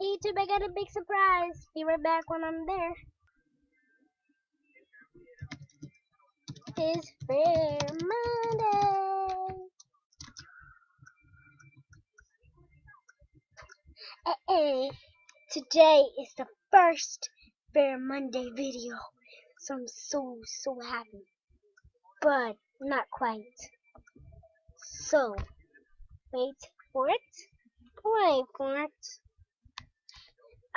Hey YouTube, I got a big surprise. Be right back when I'm there. It's Fair Monday. Today is the first Fair Monday video, so I'm so happy, but not quite. So wait for it. Wait for it.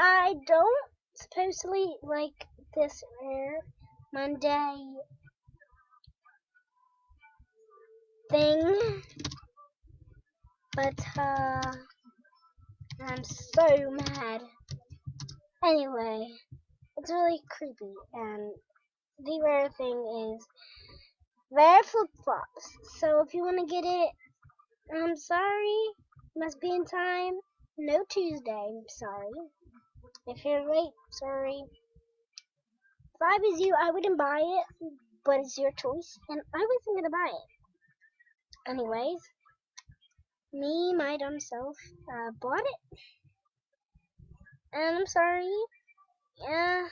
I don't supposedly like this Fair Monday thing, but I'm so mad. Anyway, it's really creepy, and the rare thing is rare flip-flops. So if you want to get it, I'm sorry, must be in time. No Tuesday, I'm sorry. If you're late, sorry. If I was you, I wouldn't buy it, but it's your choice, and I wasn't gonna buy it. Anyways, me, my dumb self, bought it, and I'm sorry. Yeah,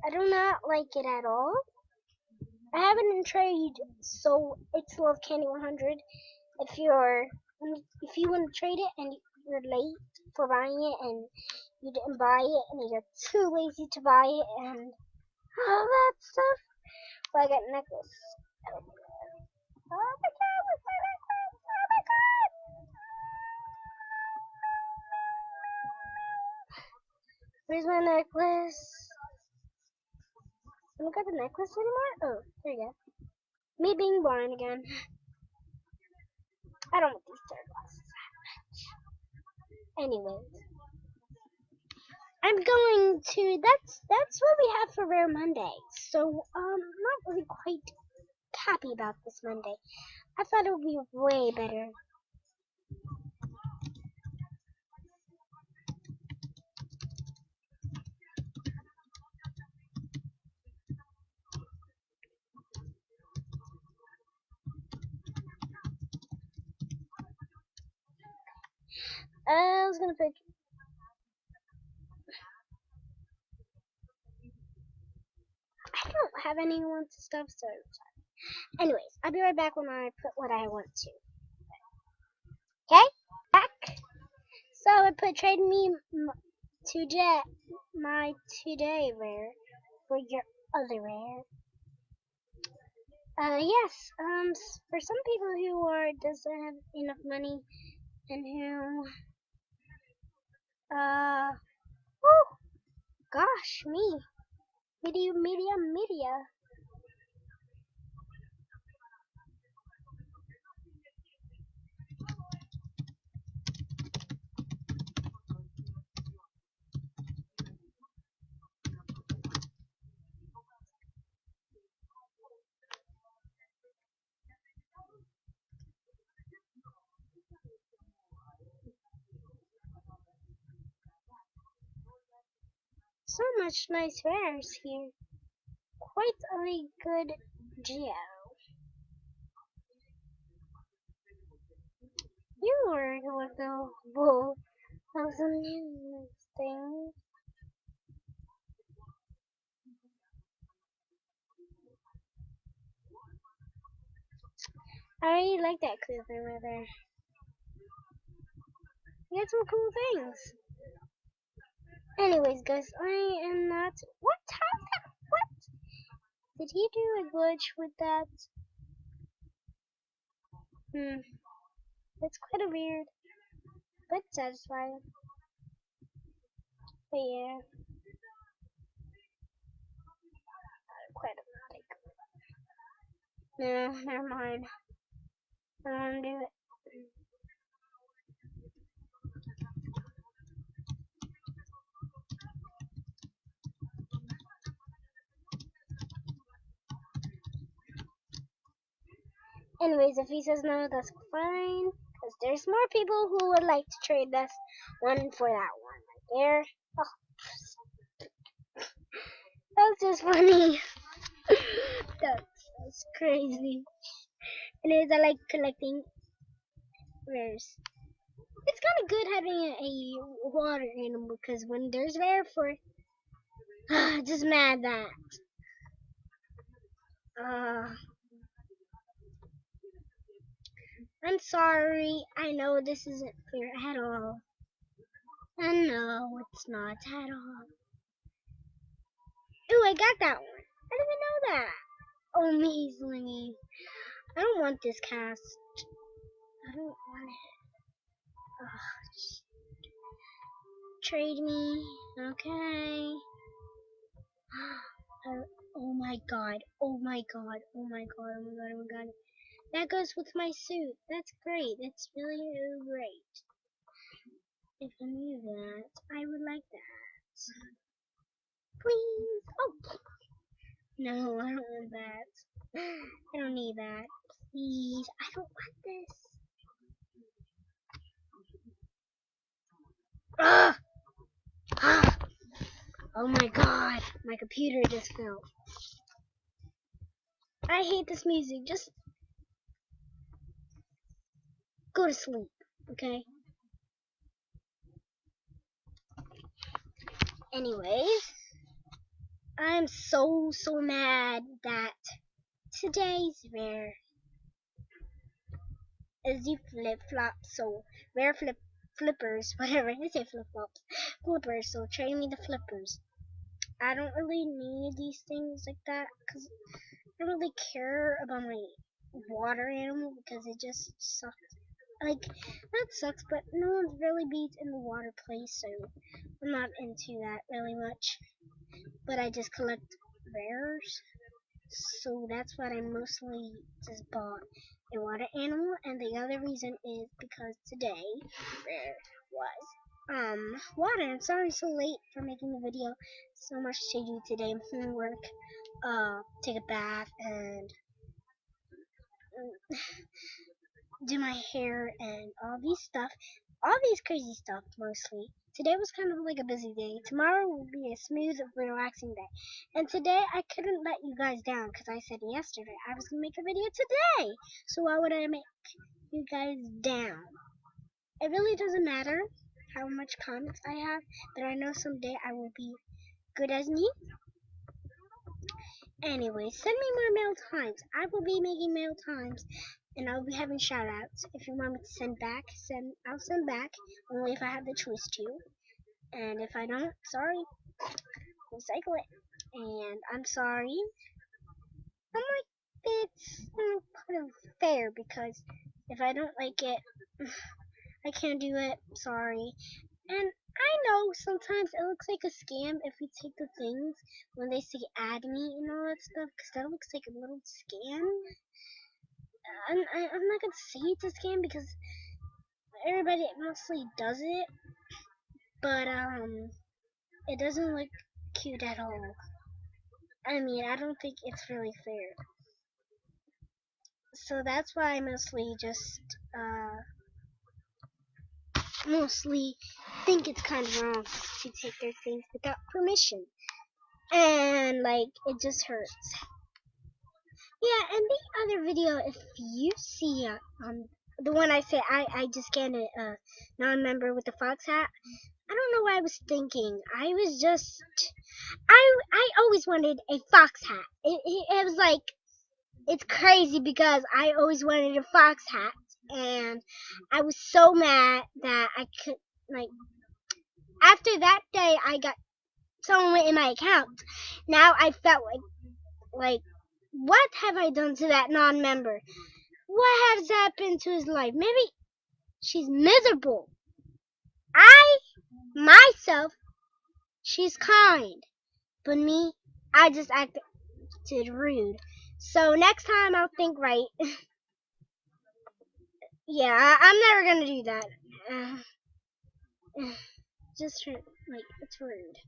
I do not like it at all. I have it in trade, so it's Love Candy 100. If you want to trade it and you're late for buying it and you didn't buy it and you're too lazy to buy it and all that stuff, well, I got a necklace. Oh my god, what's my necklace? Oh my god! Where's my necklace? I don't got the necklace anymore? Oh, there you go. Me being blind again. I don't want these third glasses that much. Anyways, I'm going to. That's what we have for Rare Monday. So not really quite happy about this Monday. I thought it would be way better. I was gonna pick. I don't have anyone's stuff, so anyways, I'll be right back when I put what I want to. Okay, back. So I put trade me today my today rare for your other rare. Yes. For some people who doesn't have enough money and who oh gosh me, media. So much nice rares here. Quite a good geo. You were with the bull of some new things. I really like that clipper right there. You got some cool things. Anyways, guys, I am not. What? What? Did he do a glitch with that? That's quite a weird, but satisfying. But yeah, quite a no, never mind. I don't want to do it. Anyways, if he says no, that's fine. Because there's more people who would like to trade this one for that one right there. Oh, that's just funny. that's crazy. Anyways, I like collecting rares. It's kind of good having a water animal because when there's bear for, just mad that. Uh, I'm sorry. I know this isn't fair at all. I know it's not at all. Ooh, I got that one. I didn't even know that. Oh, measly. I don't want this cast. I don't want it. Ugh. Trade me. Okay. Oh my god. Oh my god. Oh my god. Oh my god. Oh my god. That goes with my suit. That's great. That's really, really great. If I knew that, I would like that. Please. Oh. No, I don't want that. I don't need that. Please. I don't want this. Ugh. Ah. Oh my god. My computer just fell. I hate this music. Just go to sleep. Okay? Anyways. I'm so mad that today's rare is the flip-flop, so rare flippers, whatever, I say flip-flops, flippers, so trade me the flippers. I don't really need these things like that, because I don't really care about my water animal, because it just sucks. Like, not sucks, but no one's really beats in the water place, so I'm not into that really much. But I just collect rares. So that's what I mostly just bought a water animal, and the other reason is because today there was water. I'm sorry so late for making the video. So much to do today. Homework, take a bath, and do my hair and all these stuff. All these crazy stuff mostly. Today was kind of like a busy day. Tomorrow will be a smooth, relaxing day. And today I couldn't let you guys down because I said yesterday I was going to make a video today. So why would I make you guys down? It really doesn't matter how much comments I have, but I know someday I will be good as me. Anyway, send me more mail times. I will be making mail times. And I'll be having shoutouts. If you want me to send back, I'll send back. Only if I have the choice to. And if I don't, sorry. Recycle it. And I'm sorry. I'm like, it's kind of fair because if I don't like it, I can't do it. Sorry. And I know sometimes it looks like a scam if we take the things when they say add me and all that stuff because that looks like a little scam. I'm not gonna say it's a scam because everybody mostly does it, but it doesn't look cute at all. I mean, I don't think it's really fair. So that's why I mostly just mostly think it's kind of wrong to take their things without permission, and like it just hurts. Yeah, and the other video, if you see the one I say I just scanned a non-member with the fox hat. I don't know what I was thinking. I was just I always wanted a fox hat. It was like it's crazy because I always wanted a fox hat, and I was so mad that I could like. After that day, I got someone in my account. Now I felt like what have I done to that non-member? What has happened to his life? Maybe she's miserable. I myself, she's kind, but me, I just acted rude. So next time I'll think right. Yeah, I'm never gonna do that. Just like it's rude.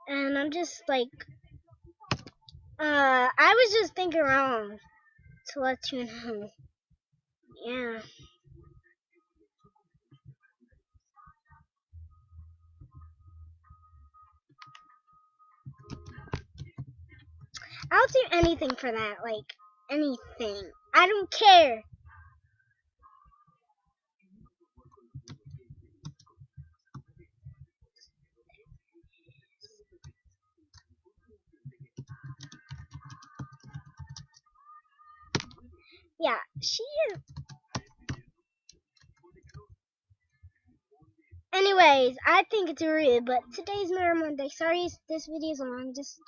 And I'm just like, I was just thinking wrong to let you know. Yeah. I'll do anything for that, like, anything. I don't care. Yeah, she is. Anyways, I think it's rude, but today's Mirror Monday. Sorry if this video is long, just...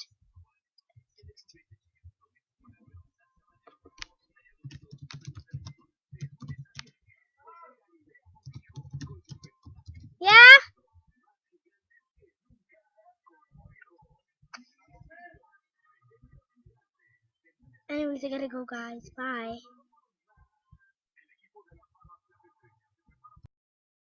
Yeah? Anyways, I gotta go, guys. Bye.